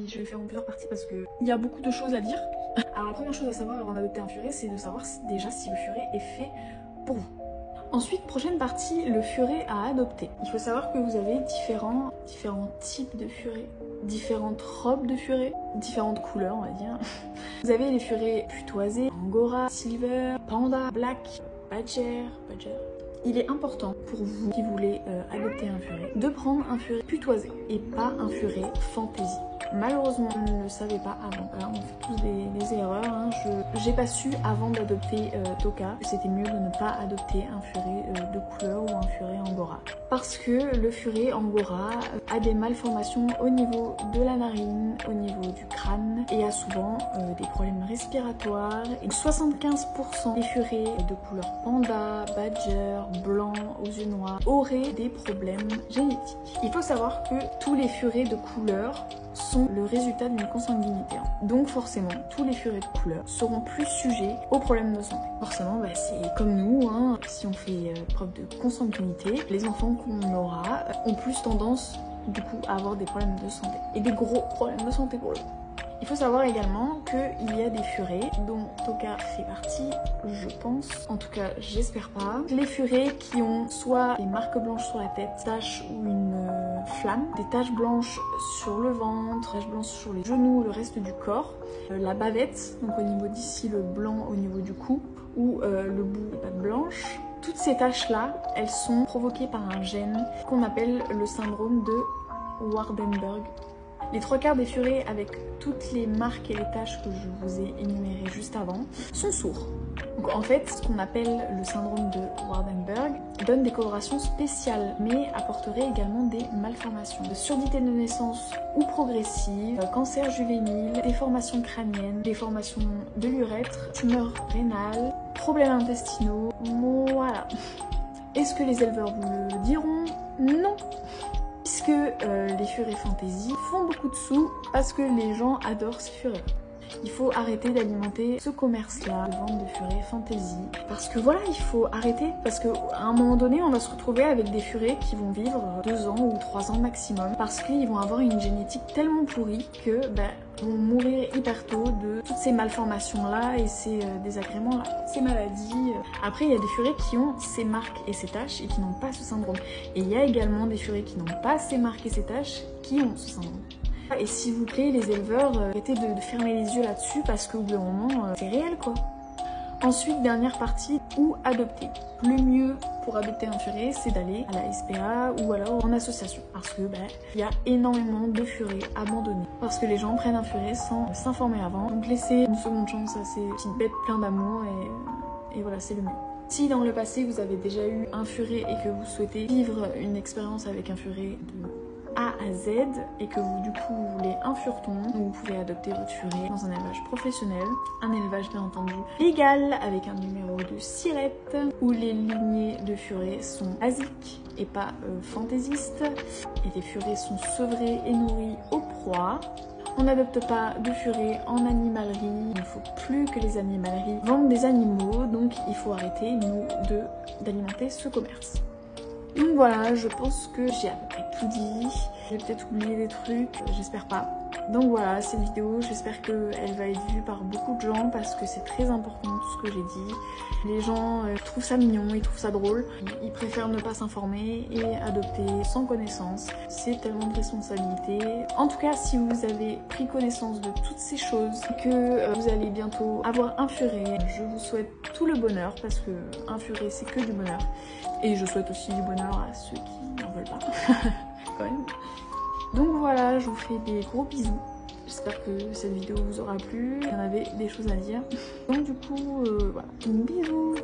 Je vais faire en plusieurs parties parce qu'il y a beaucoup de choses à dire. Alors la première chose à savoir avant d'adopter un furet, c'est de savoir déjà si le furet est fait pour vous. Ensuite, prochaine partie, le furet à adopter. Il faut savoir que vous avez différents types de furets, différentes robes de furet, différentes couleurs on va dire. Vous avez les furets putoisés, angora, silver, panda, black, badger. Il est important pour vous qui voulez adopter un furet de prendre un furet putoisé et pas un furet fantaisie. Malheureusement, je ne le savais pas avant. On fait tous des erreurs. Hein. J'ai pas su avant d'adopter Toka que c'était mieux de ne pas adopter un furet de couleur ou un furet angora. Parce que le furet angora a des malformations au niveau de la narine, au niveau du crâne et a souvent des problèmes respiratoires. Et 75% des furets de couleur panda, badger, blanc, aux yeux noirs auraient des problèmes génétiques. Il faut savoir que tous les furets de couleur sont le résultat d'une consanguinité. Donc forcément, tous les furets de couleur seront plus sujets aux problèmes de santé. Forcément, c'est comme nous, hein, si on fait preuve de consanguinité, les enfants qu'on aura ont plus tendance du coup à avoir des problèmes de santé. Et des gros problèmes de santé pour le coup. Il faut savoir également qu'il y a des furets dont Toka fait partie, je pense, en tout cas j'espère pas. Les furets qui ont soit des marques blanches sur la tête, taches ou une flamme, des taches blanches sur le ventre, taches blanches sur les genoux, le reste du corps, la bavette, donc au niveau d'ici le blanc au niveau du cou, ou le bout des pattes blanches. Toutes ces taches-là, elles sont provoquées par un gène qu'on appelle le syndrome de Waardenburg. Les trois quarts des furets avec toutes les marques et les taches que je vous ai énumérées juste avant sont sourds. Donc en fait, ce qu'on appelle le syndrome de Waardenburg donne des colorations spéciales, mais apporterait également des malformations. De surdité de naissance ou progressive, cancer juvénile, déformation crânienne, déformation de l'urètre, tumeurs rénales, problèmes intestinaux, voilà. Est-ce que les éleveurs vous le diront? Non. Puisque les furets fantaisie font beaucoup de sous parce que les gens adorent ces furets. Il faut arrêter d'alimenter ce commerce-là de vente de furets fantaisie. Parce que voilà, il faut arrêter. Parce qu'à un moment donné, on va se retrouver avec des furets qui vont vivre 2 ans ou 3 ans maximum. Parce qu'ils vont avoir une génétique tellement pourrie que vont mourir hyper tôt de toutes ces malformations-là et ces désagréments-là, ces maladies. Après, il y a des furets qui ont ces marques et ces taches et qui n'ont pas ce syndrome. Et il y a également des furets qui n'ont pas ces marques et ces taches qui ont ce syndrome. Et s'il vous plaît, les éleveurs, arrêtez de fermer les yeux là-dessus parce qu'au bout d'un moment, c'est réel quoi. Ensuite, dernière partie, où adopter. Le mieux pour adopter un furet, c'est d'aller à la SPA ou alors en association. Parce que il y a énormément de furets abandonnés. Parce que les gens prennent un furet sans s'informer avant. Donc laissez une seconde chance à ces petites bêtes pleines d'amour et voilà, c'est le mieux. Si dans le passé vous avez déjà eu un furet et que vous souhaitez vivre une expérience avec un furet de A à Z et que vous du coup vous voulez un fureton, vous pouvez adopter votre furet dans un élevage professionnel, un élevage bien entendu légal avec un numéro de SIRET où les lignées de furets sont basiques et pas fantaisistes et les furets sont sevrés et nourris aux proies. On n'adopte pas de furets en animalerie, il ne faut plus que les animaleries vendent des animaux, donc il faut arrêter nous d'alimenter ce commerce. Donc voilà, je pense que j'ai à peu près tout dit. J'ai peut-être oublié des trucs, j'espère pas. Donc voilà, cette vidéo, j'espère qu'elle va être vue par beaucoup de gens parce que c'est très important tout ce que j'ai dit. Les gens trouvent ça mignon, ils trouvent ça drôle. Ils préfèrent ne pas s'informer et adopter sans connaissance. C'est tellement de responsabilité. En tout cas, si vous avez pris connaissance de toutes ces choses, que vous allez bientôt avoir un furet, je vous souhaite tout le bonheur parce que un furet c'est que du bonheur. Et je souhaite aussi du bonheur à ceux qui n'en veulent pas. Quand même. Donc voilà, je vous fais des gros bisous. J'espère que cette vidéo vous aura plu. Il y en avait des choses à dire. Donc du coup, voilà. Bisous.